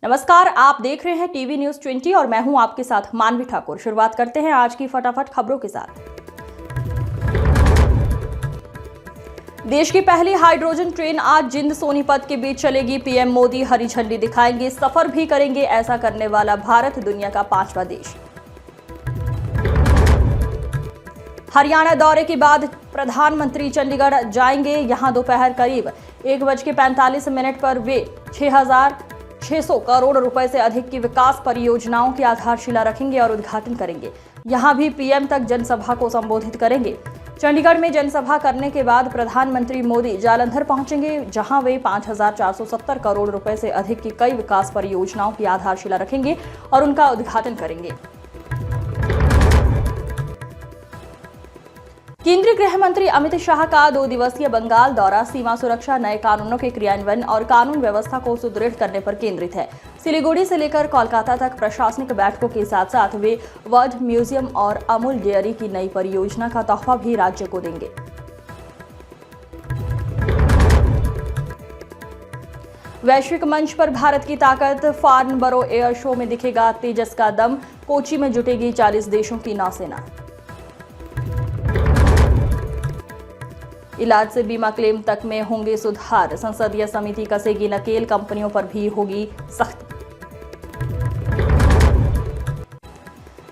नमस्कार, आप देख रहे हैं टीवी न्यूज 20 और मैं हूं आपके साथ मानवी ठाकुर। शुरुआत करते हैं आज की फटाफट खबरों के साथ। देश की पहली हाइड्रोजन ट्रेन आज जिंद सोनीपत के बीच चलेगी। पीएम मोदी हरी झंडी दिखाएंगे, सफर भी करेंगे। ऐसा करने वाला भारत दुनिया का 5वां देश। हरियाणा दौरे के बाद प्रधानमंत्री चंडीगढ़ जाएंगे। यहां दोपहर करीब 1:45 पर वे 6,600 करोड़ रुपए से अधिक की विकास परियोजनाओं की आधारशिला रखेंगे और उद्घाटन करेंगे। यहां भी पीएम तक जनसभा को संबोधित करेंगे। चंडीगढ़ में जनसभा करने के बाद प्रधानमंत्री मोदी जालंधर पहुंचेंगे, जहां वे 5,470 करोड़ रुपए से अधिक की कई विकास परियोजनाओं की आधारशिला रखेंगे और उनका उद्घाटन करेंगे। केंद्रीय गृह मंत्री अमित शाह का 2 दिवसीय बंगाल दौरा सीमा सुरक्षा, नए कानूनों के क्रियान्वयन और कानून व्यवस्था को सुदृढ़ करने पर केंद्रित है। सिलीगुड़ी से लेकर कोलकाता तक प्रशासनिक बैठकों के साथ साथ वे वर्ल्ड म्यूजियम और अमूल डेयरी की नई परियोजना का तोहफा भी राज्य को देंगे। वैश्विक मंच पर भारत की ताकत, फार्नबरो एयर शो में दिखेगा तेजस का दम। कोची में जुटेगी 40 देशों की नौसेना। इलाज से बीमा क्लेम तक में होंगे सुधार। संसदीय समिति कसेगी नकेल, कंपनियों पर भी होगी सख्ती।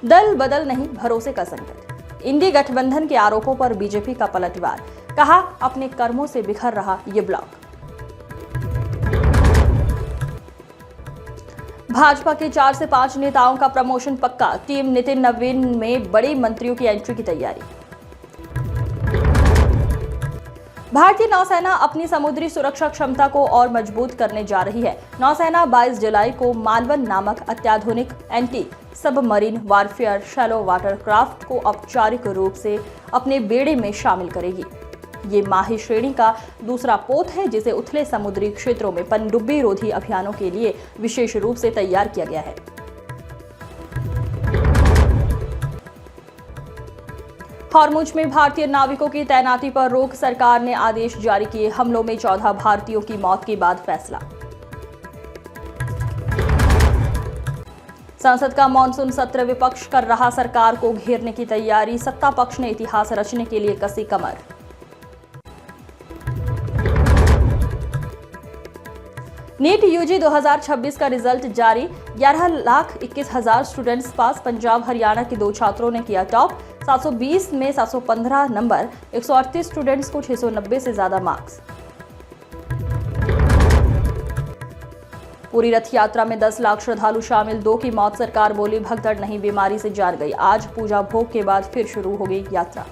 दल बदल नहीं, भरोसे का संकट। इंडी गठबंधन के आरोपों पर बीजेपी का पलटवार। कहा, अपने कर्मों से बिखर रहा ये ब्लॉक। भाजपा के 4 से 5 नेताओं का प्रमोशन पक्का। टीम नितिन नवीन में बड़े मंत्रियों की एंट्री की तैयारी। भारतीय नौसेना अपनी समुद्री सुरक्षा क्षमता को और मजबूत करने जा रही है। नौसेना 22 जुलाई को मालवन नामक अत्याधुनिक anti submarine warfare shallow water craft को औपचारिक रूप से अपने बेड़े में शामिल करेगी। ये माही श्रेणी का दूसरा पोत है, जिसे उथले समुद्री क्षेत्रों में पनडुब्बी रोधी अभियानों के लिए विशेष रूप से तैयार किया गया है। हॉर्मुज में भारतीय नाविकों की तैनाती पर रोक, सरकार ने आदेश जारी किए। हमलों में 14 भारतीयों की मौत के बाद फैसला। संसद का मॉनसून सत्र, विपक्ष कर रहा सरकार को घेरने की तैयारी। सत्ता पक्ष ने इतिहास रचने के लिए कसी कमर। नीट यूजी 2026 का रिजल्ट जारी। 11,21,000 स्टूडेंट्स पास। पंजाब हरियाणा के 2 छात्रों ने किया टॉप। 720 में 715 नंबर। 138 स्टूडेंट्स को 690 से ज्यादा मार्क्स। पूरी रथ यात्रा में 10 लाख श्रद्धालु शामिल। 2 की मौत, सरकार बोली भगदड़ नहीं, बीमारी से जान गई। आज पूजा भोग के बाद फिर शुरू हो गई यात्रा।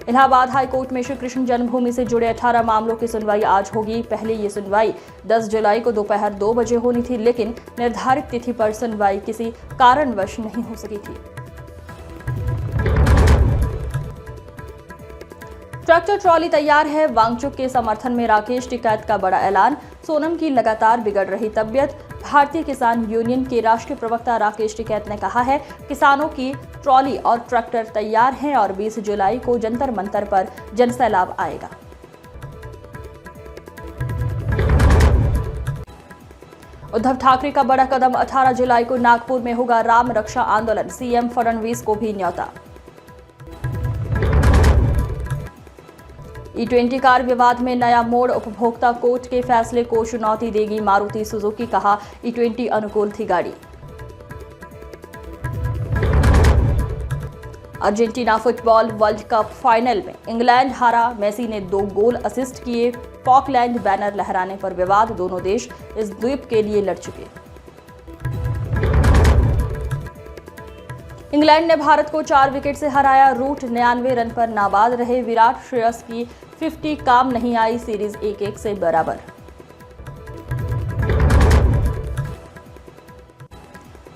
इलाहाबाद हाईकोर्ट में श्री कृष्ण जन्मभूमि से जुड़े 18 मामलों की सुनवाई आज होगी। पहले ये सुनवाई 10 जुलाई को दोपहर 2 बजे होनी थी, लेकिन निर्धारित तिथि पर सुनवाई किसी कारणवश नहीं हो सकी थी। ट्रैक्टर ट्रॉली तैयार है। वांगचुक के समर्थन में राकेश टिकैत का बड़ा ऐलान। सोनम की लगातार बिगड़ रही तबियत। भारतीय किसान यूनियन के राष्ट्रीय प्रवक्ता राकेश टिकैत ने कहा है, किसानों की ट्रॉली और ट्रैक्टर तैयार हैं और 20 जुलाई को जंतर मंतर पर जनसैलाब आएगा। उद्धव ठाकरे का बड़ा कदम। 18 जुलाई को नागपुर में होगा राम रक्षा आंदोलन। सीएम फडणवीस को भी न्योता। E20 कार विवाद में नया मोड़। उपभोक्ता कोर्ट के फैसले को चुनौती देगी मारुति सुजुकी। कहा, E20 अनुकूल थी गाड़ी। Argentina football world cup final में इंग्लैंड हारा। मेसी ने 2 गोल असिस्ट किए। फॉकलैंड बैनर लहराने पर विवाद। दोनों देश इस द्वीप के लिए लड़ चुके। इंग्लैंड ने भारत को 4 विकेट से हराया। रूट 99 रन पर नाबाद रहे। विराट, श्रेयस की 50 काम नहीं आई। सीरीज 1-1 से बराबर।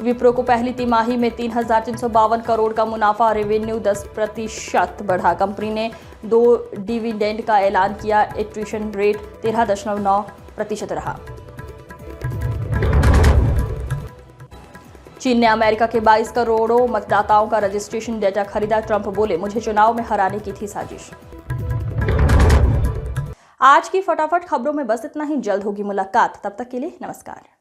विप्रो को पहली तिमाही में 3,352 करोड़ का मुनाफा। रेवेन्यू 10% बढ़ा। कंपनी ने 2 डिविडेंड का ऐलान किया। एट्रिशन रेट 13.9% रहा। चीन ने अमेरिका के 22 करोड़ों मतदाताओं का रजिस्ट्रेशन डेटा खरीदा। ट्रंप बोले, मुझे चुनाव में हराने की थी साजिश। आज की फटाफट खबरों में बस इतना ही। जल्द होगी मुलाकात, तब तक के लिए नमस्कार।